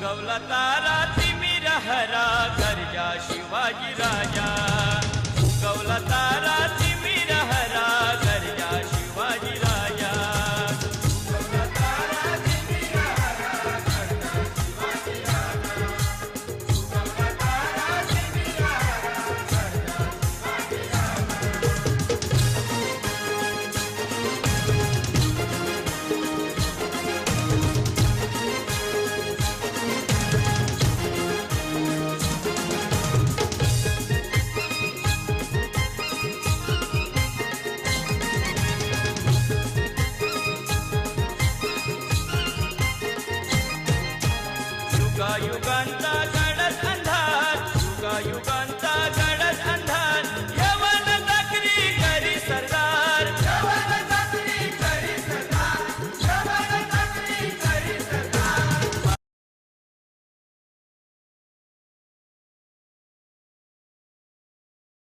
उगवला तारा तिमिर हरा गर्जा शिवाजी राजा उगवला तारा तिमिर हरा गर्जा शिवाजी राजा उगवला तारा तिमिर हरा गर्जा शिवाजी राजा उगवला तारा तिमिर हरा गर्जा युगांचा